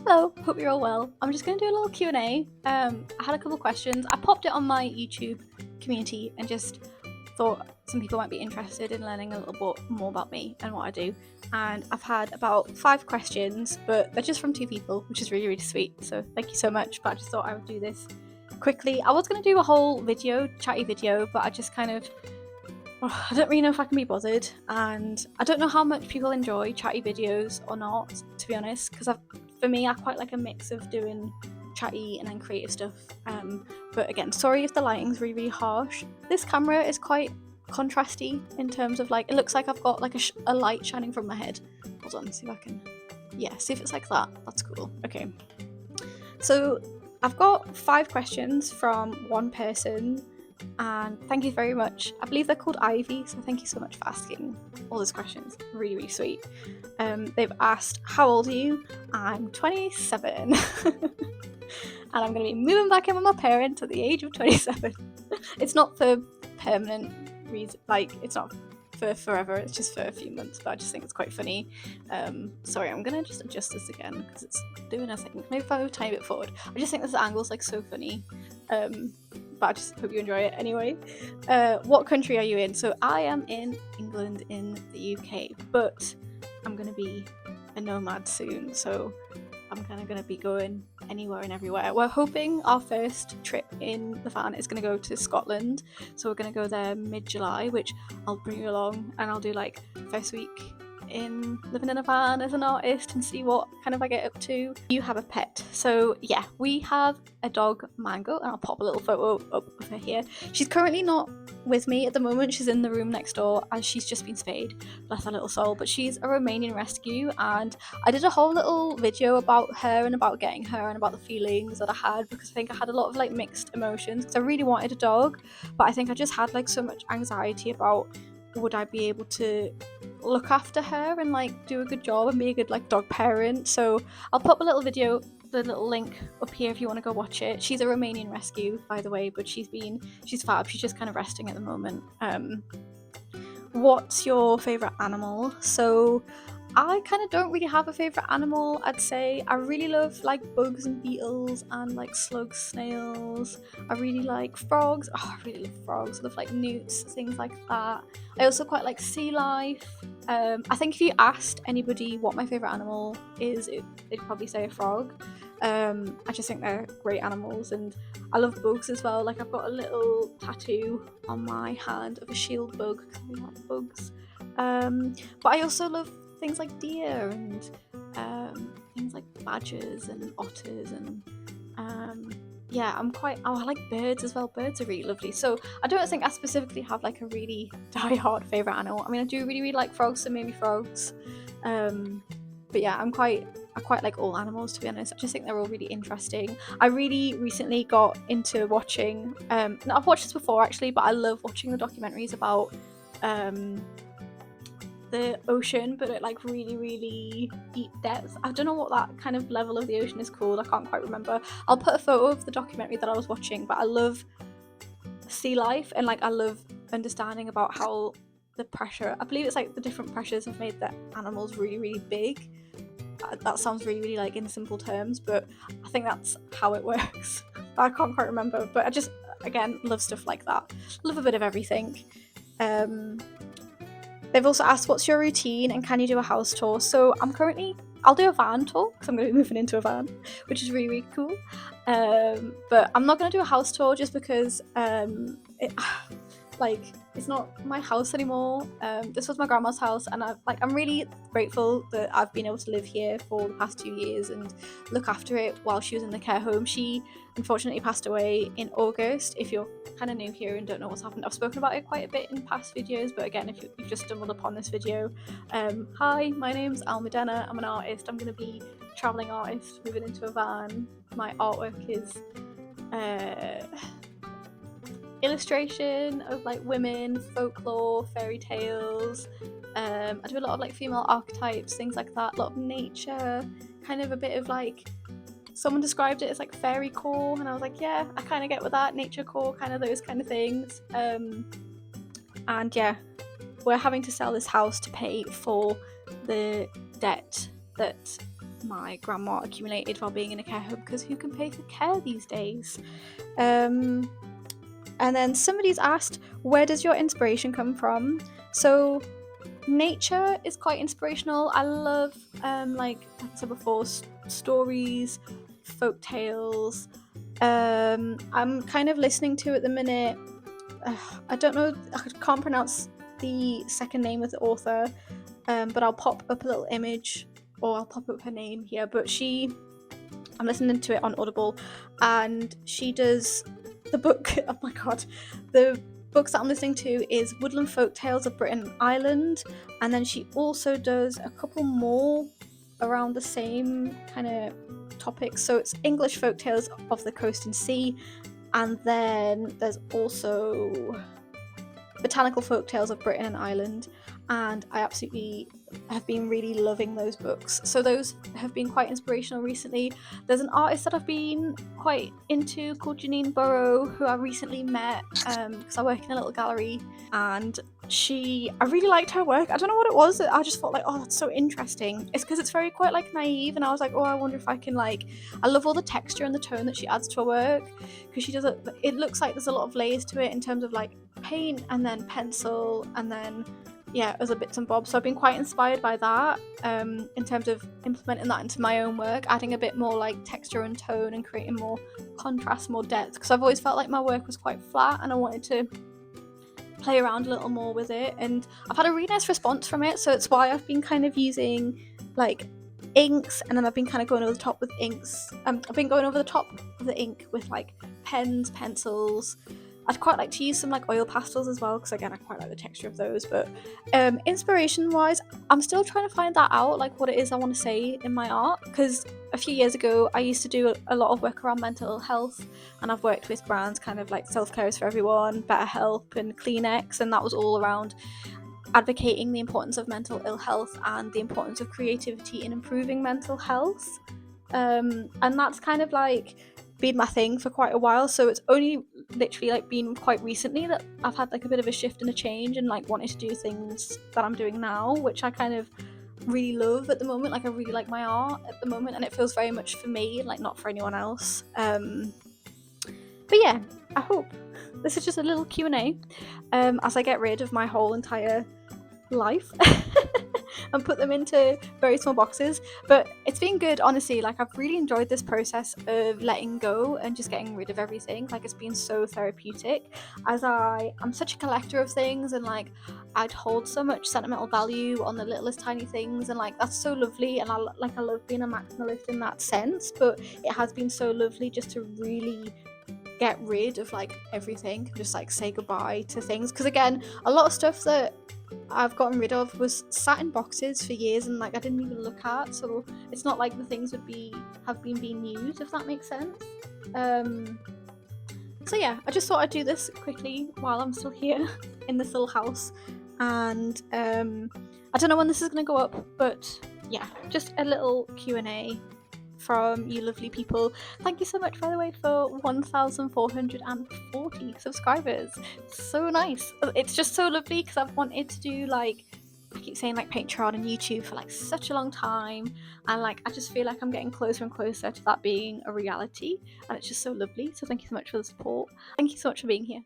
Hello, hope you're all well. I'm just going to do a little Q&A. I had a couple questions. I popped it on my YouTube community and just thought some people might be interested in learning a little bit more about me and what I do. And I've had about 5 questions, but they're just from 2 people, which is really, really sweet. So thank you so much. But I just thought I would do this quickly. I was going to do a whole chatty video, but I just I don't really know if I can be bothered, and I don't know how much people enjoy chatty videos or not, to be honest, because for me I quite like a mix of doing chatty and then creative stuff. But again, sorry if the lighting's really, really harsh. This camera is quite contrasty in terms of it looks like I've got a light shining from my head. Hold on, see if I can, see if it's like that. That's cool. Okay, so I've got 5 questions from one person, and thank you very much. I believe they're called Ivy, so thank you so much for asking all those questions. Really, really sweet. They've asked, how old are you? I'm 27. And I'm going to be moving back in with my parents at the age of 27. It's not for permanent reason, it's not for forever, it's just for a few months, but I just think it's quite funny. Sorry, I'm going to just adjust this again because it's doing a thing. Maybe if I move a tiny bit forward. I just think this angle's so funny. But I just hope you enjoy it anyway. What country are you in? So I am in England in the UK, but I'm going to be a nomad soon, so I'm kind of going to be going anywhere and everywhere. We're hoping our first trip in the van is going to go to Scotland, so we're going to go there mid-July, which I'll bring you along, and I'll do first week in living in a van as an artist and see what I get up to. You have a pet. So yeah, we have a dog, Mango, and I'll pop a little photo up of her here. She's currently not with me at the moment. She's in the room next door as she's just been spayed, bless her little soul, but she's a Romanian rescue, and I did a whole little video about her and about getting her and about the feelings that I had, because I think I had a lot of mixed emotions because I really wanted a dog, but I think I just had so much anxiety about would I be able to look after her and do a good job and be a good dog parent. So I'll pop a little video, the little link up here if you want to go watch it. She's a Romanian rescue, by the way, but she's fab. She's just resting at the moment. What's your favorite animal? So I don't really have a favorite animal. I'd say I really love bugs and beetles and slugs, snails. I really like frogs. I really love frogs. I love newts, things like that. I also quite like sea life. I think if you asked anybody what my favorite animal is, they'd probably say a frog. I just think they're great animals, and I love bugs as well. I've got a little tattoo on my hand of a shield bug because we like bugs. But I also love things like deer and things like badgers and otters, and I like birds as well. Birds are really lovely. So I don't think I specifically have a really die-hard favourite animal. I mean, I do really, really like frogs, so maybe frogs. But yeah, I quite like all animals, to be honest. I just think they're all really interesting. I really recently got into watching, I've watched this before actually, but I love watching the documentaries about the ocean, but at really, really deep depths. I don't know what that kind of level of the ocean is called. I can't quite remember. I'll put a photo of the documentary that I was watching, but I love sea life, and I love understanding about how the pressure, I believe it's the different pressures have made the animals really, really big. That sounds really, really in simple terms, but I think that's how it works. I can't quite remember, but I just, again, love stuff like that. Love a bit of everything. They've also asked, what's your routine and can you do a house tour? So I'll do a van tour because I'm going to be moving into a van, which is really, really cool. But I'm not going to do a house tour just because it's not my house anymore. This was my grandma's house, and I'm really grateful that I've been able to live here for the past 2 years and look after it while she was in the care home. She unfortunately passed away in August. If you're kind of new here and don't know what's happened, I've spoken about it quite a bit in past videos, but again, if you've just stumbled upon this video, hi, my name's Almudena. I'm an artist. I'm going to be a travelling artist moving into a van. My artwork is illustration of women, folklore, fairy tales. I do a lot of female archetypes, things like that, a lot of nature, kind of a bit of someone described it as fairy core, and I was yeah, I kind of get with that, nature core, kind of those kind of things. And yeah, we're having to sell this house to pay for the debt that my grandma accumulated while being in a care home, because who can pay for care these days? And then somebody's asked, where does your inspiration come from? So nature is quite inspirational. I love, like I said before, stories, folk tales. I'm kind of listening to at the minute, I don't know, I can't pronounce the second name of the author, but I'll pop up a little image, or I'll pop up her name here, but I'm listening to it on Audible, and she does the book, oh my god, the books that I'm listening to is Woodland Folk Tales of Britain and Ireland, and then she also does a couple more around the same kind of topics. So it's English Folk Tales of the Coast and Sea, and then there's also Botanical Folk Tales of Britain and Ireland, and I absolutely have been really loving those books. So those have been quite inspirational recently. There's an artist that I've been quite into called Janine Burrow, who I recently met because I work in a little gallery, and I really liked her work. I don't know what it was, I just thought like, oh, that's so interesting. It's because it's very quite like naive, and I was like, oh, I wonder if I can I love all the texture and the tone that she adds to her work, because she does it looks like there's a lot of layers to it in terms of like paint and then pencil and then other bits and bobs. So I've been quite inspired by that, in terms of implementing that into my own work, adding a bit more like texture and tone and creating more contrast, more depth, because I've always felt like my work was quite flat and I wanted to play around a little more with it, and I've had a really nice response from it. So it's why I've been kind of using like inks, and then I've been kind of going over the top with inks. I've been going over the top of the ink with like pens, pencils. I'd quite like to use some like oil pastels as well, because again I quite like the texture of those. But inspiration wise, I'm still trying to find that out, like what it is I want to say in my art, because a few years ago I used to do a lot of work around mental health, and I've worked with brands kind of like Self-Care is for Everyone, BetterHelp and Kleenex, and that was all around advocating the importance of mental ill health and the importance of creativity in improving mental health, and that's kind of like been my thing for quite a while. So it's only literally like been quite recently that I've had like a bit of a shift and a change, and like wanting to do things that I'm doing now, which I kind of really love at the moment. Like I really like my art at the moment, and it feels very much for me, like not for anyone else. But yeah, I hope this is just a little Q&A as I get rid of my whole entire life and put them into very small boxes. But it's been good, honestly. Like I've really enjoyed this process of letting go and just getting rid of everything. Like it's been so therapeutic, as I'm such a collector of things, and like I'd hold so much sentimental value on the littlest tiny things, and like that's so lovely, and I love being a maximalist in that sense. But it has been so lovely just to really get rid of like everything, just like say goodbye to things, because again a lot of stuff that I've gotten rid of was sat in boxes for years, and like I didn't even look at, so it's not like the things have been being used, if that makes sense. So yeah, I just thought I'd do this quickly while I'm still here in this little house, and I don't know when this is going to go up, but yeah, just a little Q&A from you lovely people. Thank you so much, by the way, for 1,440 subscribers. So nice. It's just so lovely, because I've wanted to do like, I keep saying like Patreon and YouTube for like such a long time, and like I just feel like I'm getting closer and closer to that being a reality, and it's just so lovely. So thank you so much for the support. Thank you so much for being here.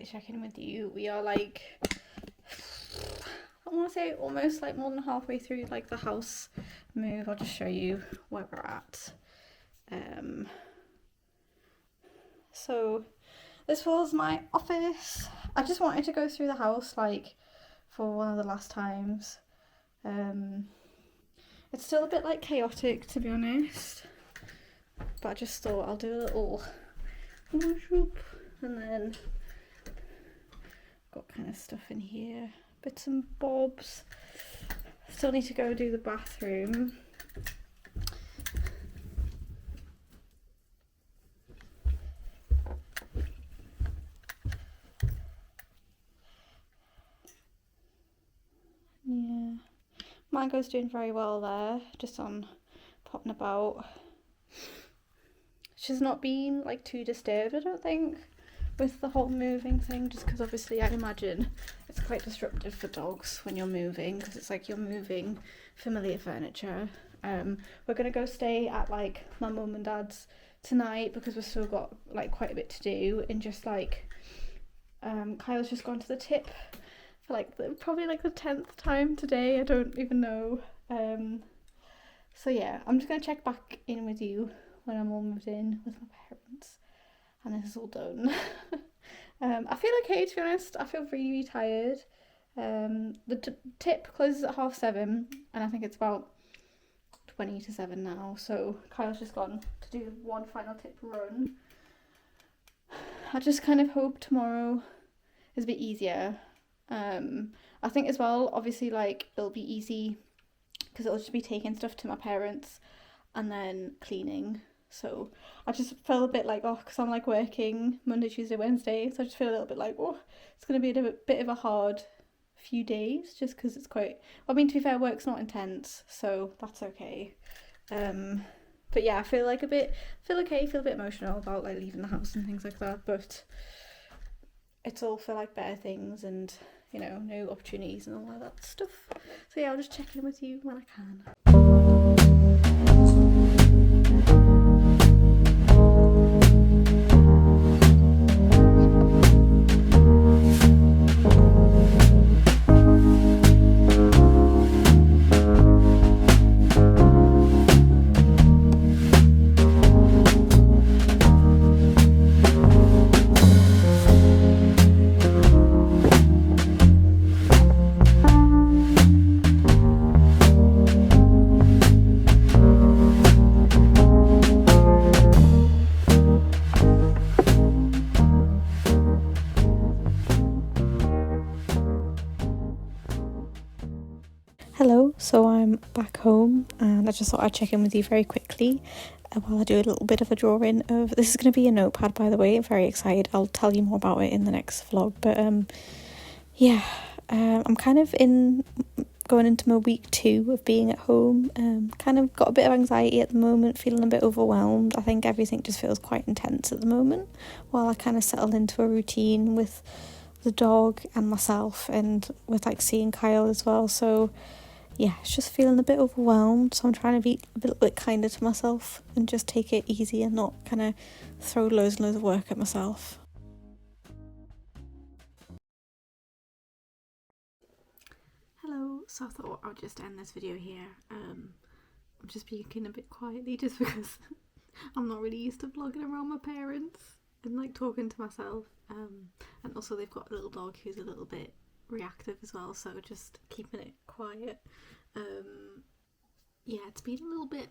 check in with you. We are like, I want to say almost like more than halfway through like the house move. I'll just show you where we're at. So this was my office. I just wanted to go through the house like for one of the last times. It's still a bit like chaotic, to be honest, but I just thought I'll do a little wardrobe, and then got kind of stuff in here, bits and bobs. Still need to go do the bathroom. Yeah, Mango's doing very well there, just on popping about. She's not been like too disturbed, I don't think, with the whole moving thing, just because obviously I imagine it's quite disruptive for dogs when you're moving, because it's like you're moving familiar furniture. We're gonna go stay at like my mum and dad's tonight because we've still got like quite a bit to do, and just like Kyle's just gone to the tip for like probably like the 10th time today, I don't even know. So yeah, I'm just gonna check back in with you when I'm all moved in with my parents and this is all done. I feel okay, to be honest. I feel really, really tired. The tip closes at 7:30, and I think it's about 20 to 7 now, so Kyle's just gone to do one final tip run. I just kind of hope tomorrow is a bit easier. I think as well, obviously, like, it'll be easy because it'll just be taking stuff to my parents and then cleaning. So I just feel a bit like, because I'm like working Monday, Tuesday, Wednesday, so I just feel a little bit like, it's going to be a bit of a hard few days, just because it's quite, I mean, to be fair, work's not intense, so that's okay. But yeah, I feel a bit emotional about like leaving the house and things like that, but it's all for like better things and, you know, new opportunities and all of that stuff. So yeah, I'll just check in with you when I can. Hello, so I'm back home and I just thought I'd check in with you very quickly while I do a little bit of a drawing of, this is going to be a notepad, by the way. I'm very excited. I'll tell you more about it in the next vlog, but I'm kind of going into my week 2 of being at home. Kind of got a bit of anxiety at the moment, feeling a bit overwhelmed. I think everything just feels quite intense at the moment while I kind of settle into a routine with the dog and myself, and with like seeing Kyle as well. So yeah, it's just feeling a bit overwhelmed, so I'm trying to be a little bit kinder to myself and just take it easy and not kind of throw loads and loads of work at myself. Hello, so I thought I'll just end this video here. I'm just speaking a bit quietly just because I'm not really used to vlogging around my parents and like talking to myself. And also they've got a little dog who's a little bit reactive as well, so just keeping it quiet. Yeah, it's been a little bit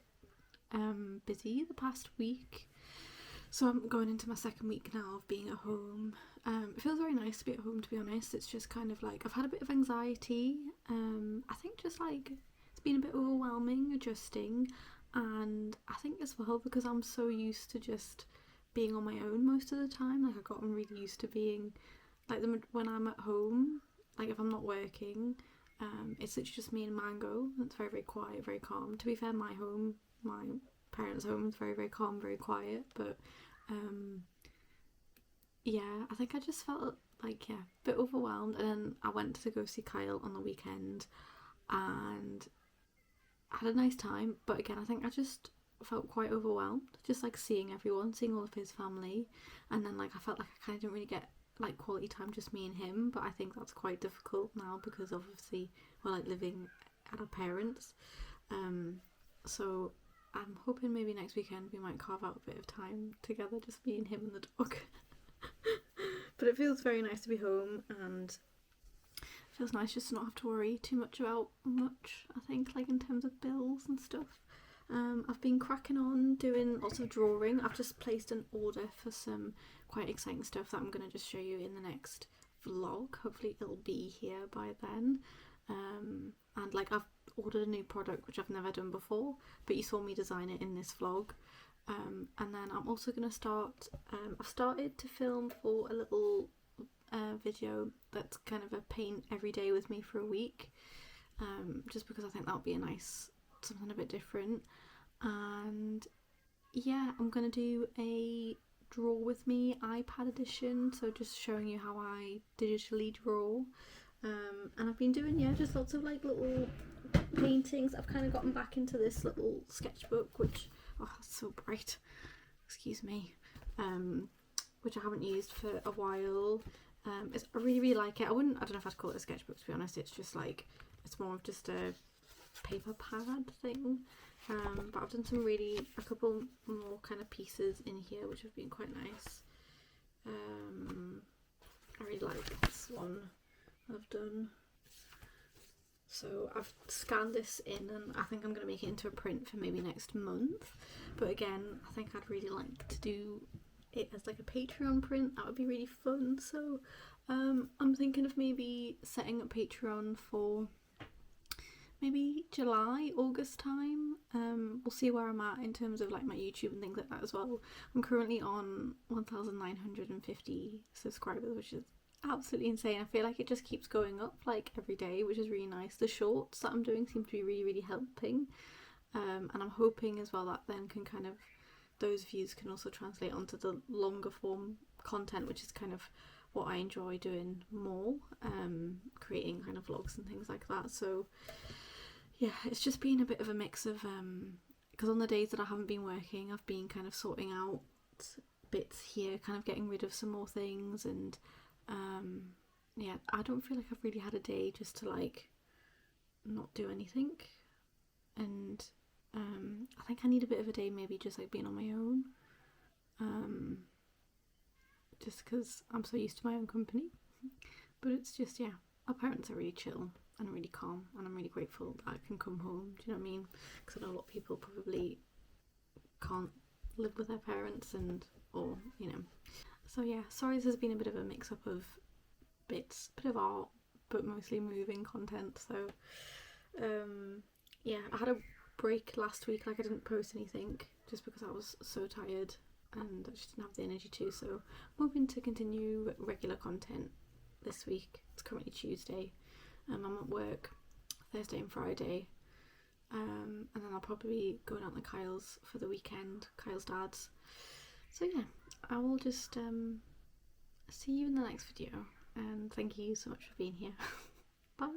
busy the past week, so I'm going into my second week now of being at home. It feels very nice to be at home, to be honest. It's just kind of like I've had a bit of anxiety. I think just like it's been a bit overwhelming adjusting, and I think as well because I'm so used to just being on my own most of the time. Like I've gotten really used to being like when I'm at home, like if I'm not working, it's literally just me and Mango. It's very, very quiet, very calm. To be fair, my parents' home is very, very calm, very quiet. But yeah, I think I just felt like a bit overwhelmed. And then I went to go see Kyle on the weekend, and I had a nice time. But again, I think I just felt quite overwhelmed, just like seeing everyone, seeing all of his family, and then like I felt like I kind of didn't really get like quality time, just me and him, but I think that's quite difficult now because obviously we're like living at our parents'. So I'm hoping maybe next weekend we might carve out a bit of time together, just me and him and the dog. But it feels very nice to be home, and it feels nice just to not have to worry too much about much, I think, like in terms of bills and stuff. I've been cracking on doing lots of drawing. I've just placed an order for some quite exciting stuff that I'm going to just show you in the next vlog. Hopefully it'll be here by then. And like I've ordered a new product which I've never done before, but you saw me design it in this vlog. And then I'm also going to start, I've started to film for a little video that's kind of a paint every day with me for a week, just because I think that'll be a nice, something a bit different. And yeah, I'm going to do a draw with me iPad edition, so just showing you how I digitally draw. And I've been doing, yeah, just lots of like little paintings. I've kind of gotten back into this little sketchbook, which, oh, it's so bright, excuse me, which I haven't used for a while. I really like it. I don't know if I'd call it a sketchbook, to be honest. It's just like, it's more of just a paper pad thing. But I've done a couple more kind of pieces in here which have been quite nice. I really like this one I've done. So I've scanned this in, and I think I'm going to make it into a print for maybe next month. But again, I think I'd really like to do it as like a Patreon print. That would be really fun. So I'm thinking of maybe setting up Patreon for maybe July, August time. We'll see where I'm at in terms of like my YouTube and things like that as well. I'm currently on 1,950 subscribers, which is absolutely insane. I feel like it just keeps going up like every day, which is really nice. The shorts that I'm doing seem to be really, really helping. And I'm hoping as well that then can kind of, those views can also translate onto the longer form content, which is kind of what I enjoy doing more, creating kind of vlogs and things like that. So yeah, it's just been a bit of a mix of, because on the days that I haven't been working, I've been kind of sorting out bits here, kind of getting rid of some more things, and yeah, I don't feel like I've really had a day just to like not do anything. And I think I need a bit of a day maybe just like being on my own, just because I'm so used to my own company. But it's just, yeah, our parents are really chill and really calm, and I'm really grateful that I can come home, do you know what I mean? Because I know a lot of people probably can't live with their parents, and, or, you know. So yeah, sorry this has been a bit of a mix up of bits, bit of art, but mostly moving content. So yeah, I had a break last week, like I didn't post anything just because I was so tired and I just didn't have the energy to. So I'm hoping to continue regular content this week. It's currently Tuesday. I'm at work Thursday and Friday, and then I'll probably go down to Kyle's for the weekend, Kyle's dad's. So yeah, I will just see you in the next video, and thank you so much for being here. Bye.